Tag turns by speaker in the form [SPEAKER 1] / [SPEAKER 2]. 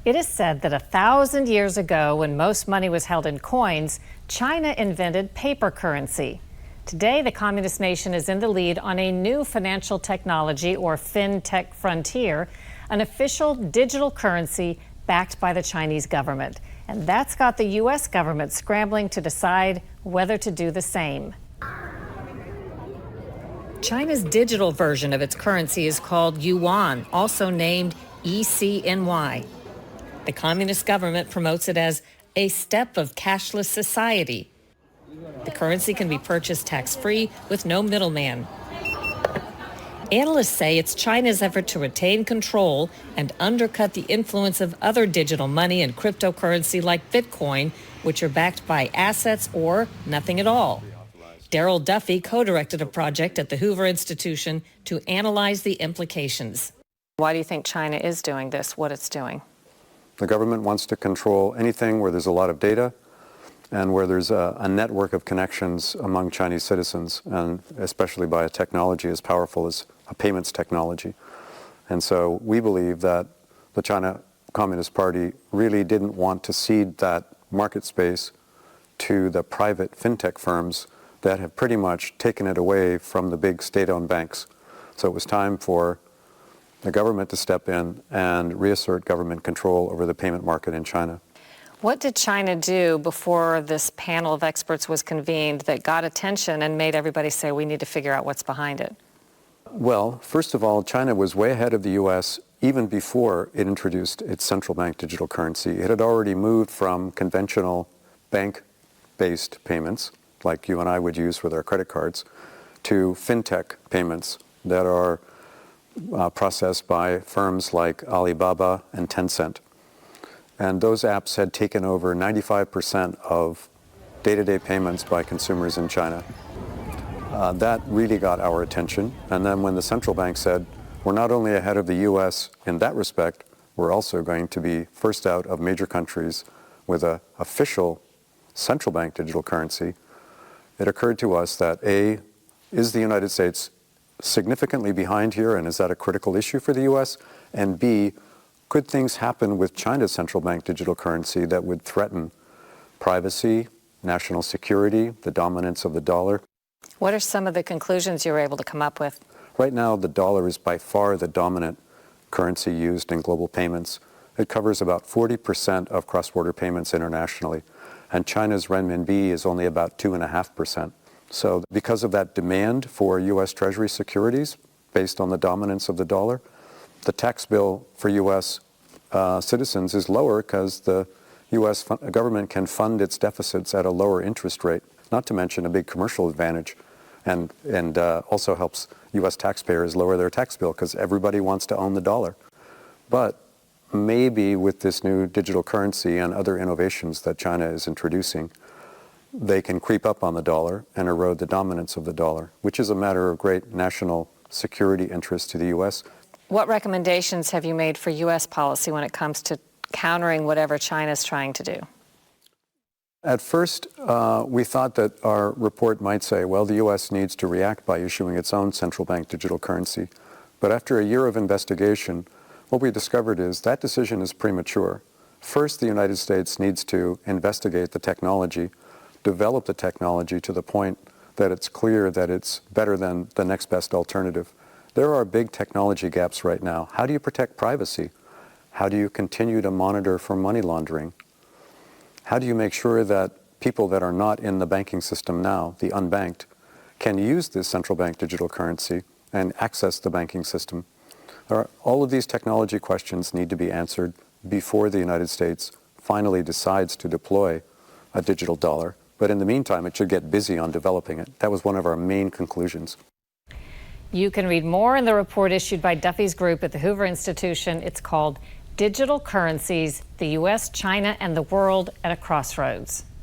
[SPEAKER 1] It is said that 1,000 years ago, when most money was held in coins, China invented paper currency. Today, the communist nation is in the lead on a new financial technology, or FinTech frontier, an official digital currency backed by the Chinese government. And that's got the U.S. government scrambling to decide whether to do the same. China's digital version of its currency is called yuan, also named ECNY. The communist government promotes it as a step of cashless society. The currency can be purchased tax-free with no middleman. Analysts say it's China's effort to retain control and undercut the influence of other digital money and cryptocurrency like Bitcoin, which are backed by assets or nothing at all. Daryl Duffy co-directed a project at the Hoover Institution to analyze the implications. Why do you think China is doing this, what it's doing?
[SPEAKER 2] The government wants to control anything where there's a lot of data and where there's a network of connections among Chinese citizens, and especially by a technology as powerful as a payments technology. And so we believe that the China Communist Party really didn't want to cede that market space to the private fintech firms that have pretty much taken it away from the big state-owned banks. So it was time for the government to step in and reassert government control over the payment market in China.
[SPEAKER 1] What did China do before this panel of experts was convened that got attention and made everybody say we need to figure out what's behind it?
[SPEAKER 2] Well, first of all, China was way ahead of the U.S. even before it introduced its central bank digital currency. It had already moved from conventional bank-based payments, like you and I would use with our credit cards, to fintech payments that are processed by firms like Alibaba and Tencent. And those apps had taken over 95% of day-to-day payments by consumers in China. That really got our attention. And then when the central bank said, we're not only ahead of the U.S. in that respect, we're also going to be first out of major countries with an official central bank digital currency, it occurred to us that A, is the United States significantly behind here, and is that a critical issue for the U.S.? And B, could things happen with China's central bank digital currency that would threaten privacy, national security, the dominance of the dollar?
[SPEAKER 1] What are some of the conclusions you were able to come up with?
[SPEAKER 2] Right now, the dollar is by far the dominant currency used in global payments. It covers about 40% of cross-border payments internationally, and China's renminbi is only about 2.5%. So because of that demand for U.S. Treasury securities based on the dominance of the dollar, the tax bill for U.S. Citizens is lower because the U.S. government can fund its deficits at a lower interest rate, not to mention a big commercial advantage, and also helps U.S. taxpayers lower their tax bill because everybody wants to own the dollar. But maybe with this new digital currency and other innovations that China is introducing, they can creep up on the dollar and erode the dominance of the dollar, which is a matter of great national security interest to the U.S.
[SPEAKER 1] What recommendations have you made for U.S. policy when it comes to countering whatever China's trying to do?
[SPEAKER 2] At first, we thought that our report might say, well, the U.S. needs to react by issuing its own central bank digital currency. But after a year of investigation, what we discovered is that decision is premature. First, the United States needs to investigate the technology, develop the technology to the point that it's clear that it's better than the next best alternative. There are big technology gaps right now. How do you protect privacy? How do you continue to monitor for money laundering? How do you make sure that people that are not in the banking system now, the unbanked, can use this central bank digital currency and access the banking system? All of these technology questions need to be answered before the United States finally decides to deploy a digital dollar. But in the meantime, it should get busy on developing it. That was one of our main conclusions.
[SPEAKER 1] You can read more in the report issued by Duffy's group at the Hoover Institution. It's called Digital Currencies, the U.S., China, and the World at a Crossroads.